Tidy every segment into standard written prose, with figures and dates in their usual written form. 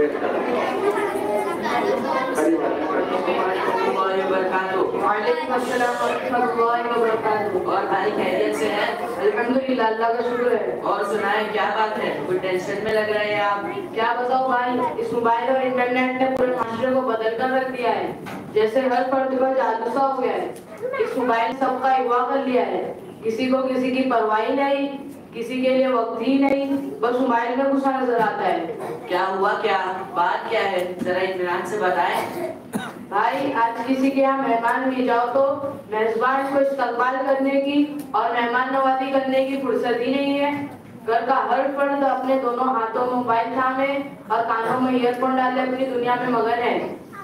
وعلیکم السلام ورحمۃ اللہ وبرکاتہ۔ اور بھائی خیریت سے ہیں؟ الحمدللہ، اللہ کا شکر ہے۔ اور سنائیں کیا بات ہے؟ کوئی ٹینشن میں لگ رہے ہیں آپ؟ کیا بتاؤ بھائی، اس موبائل اور انٹرنیٹ نے پورے معاشرے کو بدل کر رکھ دیا ہے، جیسے ہر فرد کا جادو سا ہو گیا ہے۔ اس موبائل نے سب کا اغوا کر لیا ہے، کسی کو کسی کی پرواہ نہیں، کسی کے لیے وقت ہی نہیں، بس موبائل میں گھسا نظر آتا ہے۔ کیا ہوا؟ کیا بات کیا ہے؟ ذرا اطمینان سے بتائیں۔ بھائی، آج کسی کے یہاں مہمان بھی جاؤ تو میزبان کو استقبال کرنے کی اور مہمان نوازی کرنے کی فرصت ہی نہیں ہے۔ گھر کا ہر فرد اپنے دونوں ہاتھوں میں موبائل تھامے اور کانوں میں ایئر فون ڈالے اپنی دنیا میں مگن ہے۔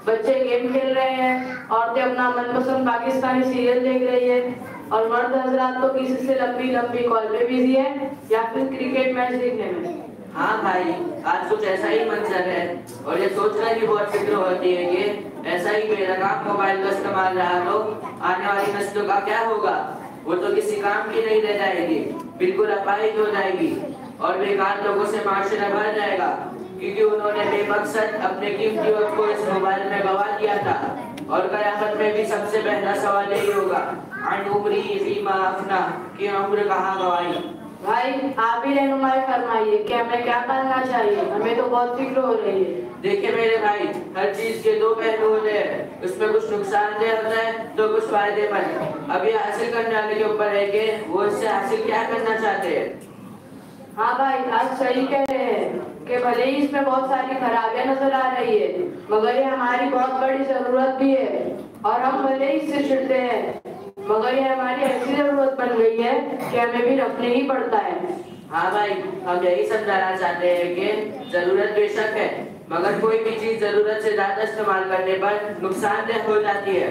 بچے گیم کھیل رہے ہیں، عورتیں اپنا من پسند پاکستانی سیریل دیکھ رہی ہے، اور مرد حضرات تو کسی سے لمبی لمبی کال پہ بزی ہے یا پھر کرکٹ میچ دیکھنے میں۔ ہاں بھائی، آج کچھ ایسا ہی منظر ہے، اور یہ سوچنا بھی بہت فکر ہوتی ہے کہ ایسا ہی بے لگام موبائل کا استعمال رہا تو آنے والی نسلوں کا کیا ہوگا؟ وہ تو کسی کام کی نہیں رہ جائے گی، بالکل اپاہج ہو جائے گی، اور بیکار لوگوں سے معاشرہ بھر جائے گا، کیونکہ انہوں نے بے مقصد اپنے قیمتی وقت کو اس موبائل میں گوا دیا تھا۔ اور قیامت میں بھی سب سے پہلا سوال یہی ہوگا، عن عمری فیما افنا، کہ عمر کہاں گوائی۔ بھائی، آپ ہی رہنمائی فرمائیے کہ ہمیں کیا کرنا چاہیے، ہمیں تو بہت فکر ہو رہی ہے۔ دیکھیں میرے بھائی، ہر چیز کے دو پہلو ہوتے ہیں، اس میں کچھ نقصان دہ ہوتا ہے تو کچھ فائدے مند۔ اب یہ حاصل کرنے والے کے اوپر ہے کہ وہ اس سے حاصل کیا کرنا چاہتے ہیں۔ ہاں بھائی، آپ صحیح کہہ رہے ہیں کہ بھلے ہی اس میں بہت ساری خرابیاں نظر آ رہی ہے، مگر یہ ہماری بہت بڑی ضرورت بھی ہے، اور ہم بھلے ہی اس سے چھڑتے ہیں، مگر یہ ہماری ایسی ضرورت بن گئی ہے کہ ہمیں بھی رکھنا ہی پڑتا ہے۔ ہاں بھائی، ہم یہی سمجھانا چاہتے ہیں کہ ضرورت بے شک ہے، مگر کوئی بھی چیز ضرورت سے زیادہ استعمال کرنے پر نقصان دہ ہو جاتی ہے۔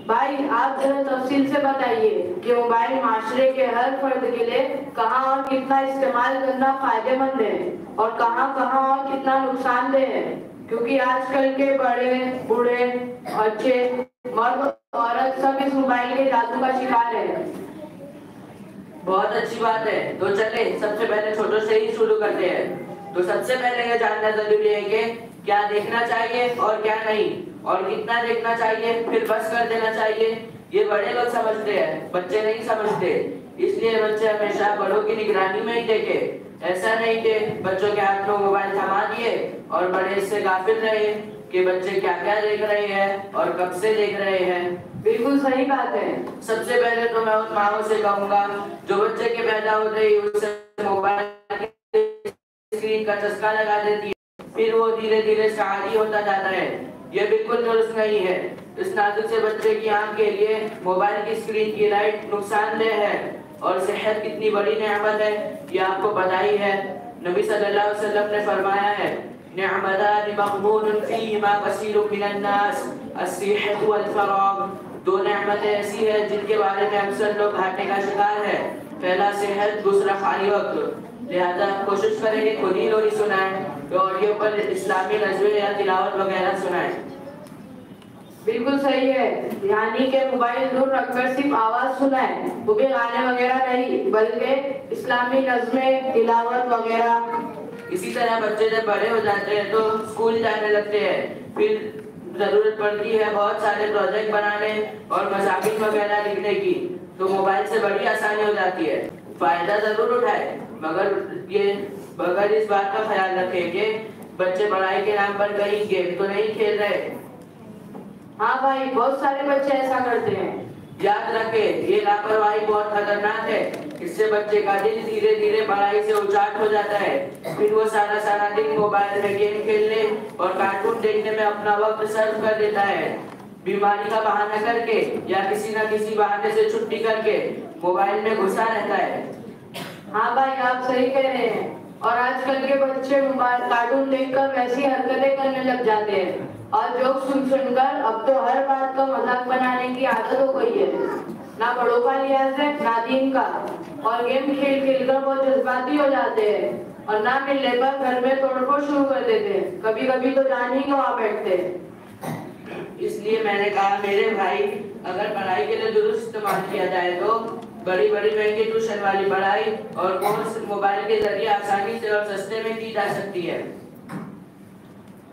بھائی، آپ ذرا تفصیل سے بتائیے کہ موبائل معاشرے کے ہر فرد کے لیے کہاں اور کتنا استعمال کرنا فائدے مند ہے، اور کہاں اور کتنا نقصان دہ ہے، کیونکہ آج کل کے بڑے بوڑھے بچے مرد عورت سب اس موبائل کے جادو کا شکار ہے۔ بہت اچھی بات ہے، تو چلیں سب سے پہلے چھوٹوں سے ہی شروع کرتے ہیں۔ تو سب سے پہلے یہ جاننا ضروری ہے کہ کیا دیکھنا چاہیے اور کیا نہیں، اور کتنا دیکھنا چاہیے پھر بس کر دینا چاہیے۔ یہ بڑے لوگ سمجھتے ہیں، بچے نہیں سمجھتے، اس لیے بچے ہمیشہ بڑوں کی نگرانی میں ہی دیکھیں۔ ایسا نہیں کہ بچوں کے ہاتھ میں موبائل تھما دیے اور بڑے اس سے غافل رہے کہ بچے کیا کیا دیکھ رہے ہیں اور کب سے دیکھ رہے ہیں۔ بالکل صحیح بات ہے۔ سب سے پہلے تو میں ان ماؤں سے کہوں گا جو بچے کے پیدا ہوتے ہی اس سے موبائل اسکرین کا چسکا لگا دیتی ہے، پھر وہ دھیرے دھیرے شاعری ہوتا جاتا ہے۔ یہ بالکل درست نہیں ہے۔ اس نازک سے بچے کی آنکھ کے لیے موبائل کی اسکرین کی لائٹ نقصان دہ ہے، اور صحت کتنی بڑی نعمت ہے یہ آپ کو پتہ ہی ہے۔ نبی صلی اللہ علیہ وسلم نے فرمایا ہے، نعمتان مغبون فیہما کثیر من الناس، الصحۃ والفراغ۔ دو نعمتیں ایسی ہیں جن کے بارے میں اکثر لوگ گھاٹے کا شکار ہے، پہلا صحت، دوسرا خالی وقت۔ لہذا کوشش کریں کہ خود ہی لوری سنائیں، آڈیو پر اسلامی نظمیں یا تلاوت وغیرہ سنائیں۔ بالکل صحیح ہے، یعنی کہ موبائل دور رکھ کر صرف آواز سنائیں، وہ بھی گانے وغیرہ نہیں بلکہ اسلامی نظمیں، تلاوت وغیرہ۔ اسی طرح بچے جب بڑے ہو جاتے ہیں تو اسکول جانے لگتے ہیں، پھر ضرورت پڑتی ہے بہت سارے پروجیکٹ بنانے اور مضامین وغیرہ لکھنے کی، تو موبائل سے بڑی آسانی ہو جاتی ہے۔ فائدہ ضرور اٹھائے، مگر اس بات کا خیال رکھیں کہ بچے پڑھائی کے نام پر کہیں گیم تو نہیں کھیل رہے۔ ہاں بھائی، بہت سارے بچے ایسا کرتے ہیں۔ یاد رکھیں یہ لاپرواہی بہت خطرناک ہے، اس سے بچے کا دل دھیرے دھیرے پڑھائی سے اچاٹ ہو جاتا ہے، پھر وہ سارا دن موبائل میں گیم کھیلنے اور کارٹون دیکھنے میں اپنا وقت صرف کر دیتا ہے۔ بیماری کا بہانہ کر کے یا کسی نہ کسی بہانے سے چھٹی کر کے موبائل میں گھسا رہتا ہے۔ ہاں بھائی، آپ صحیح کہہ رہے ہیں، اور آج کل کے بچے موبائل کارٹون دیکھ کر ویسی حرکتیں کرنے لگ جاتے ہیں، اور جوک سن کر اب تو ہر بات کا مذاق بنانے کی عادت ہو گئی ہے۔ نہ بڑوں کا لحاظ ہے نہ دین کا، اور گیم کھیل کر وہ جذباتی ہو جاتے ہیں، اور نہ ملنے پر گھر میں توڑ پھوڑ شروع کر دیتے ہیں، کبھی کبھی تو جان ہی گنوا بیٹھتے ہیں۔ اس لیے میں نے کہا میرے بھائی، اگر پڑھائی کے لیے درست استعمال کیا جائے تو بڑی مہنگی ٹیوشن والی پڑھائی اور کورس موبائل کے ذریعے آسانی سے اور سستے میں کی جا سکتی ہے۔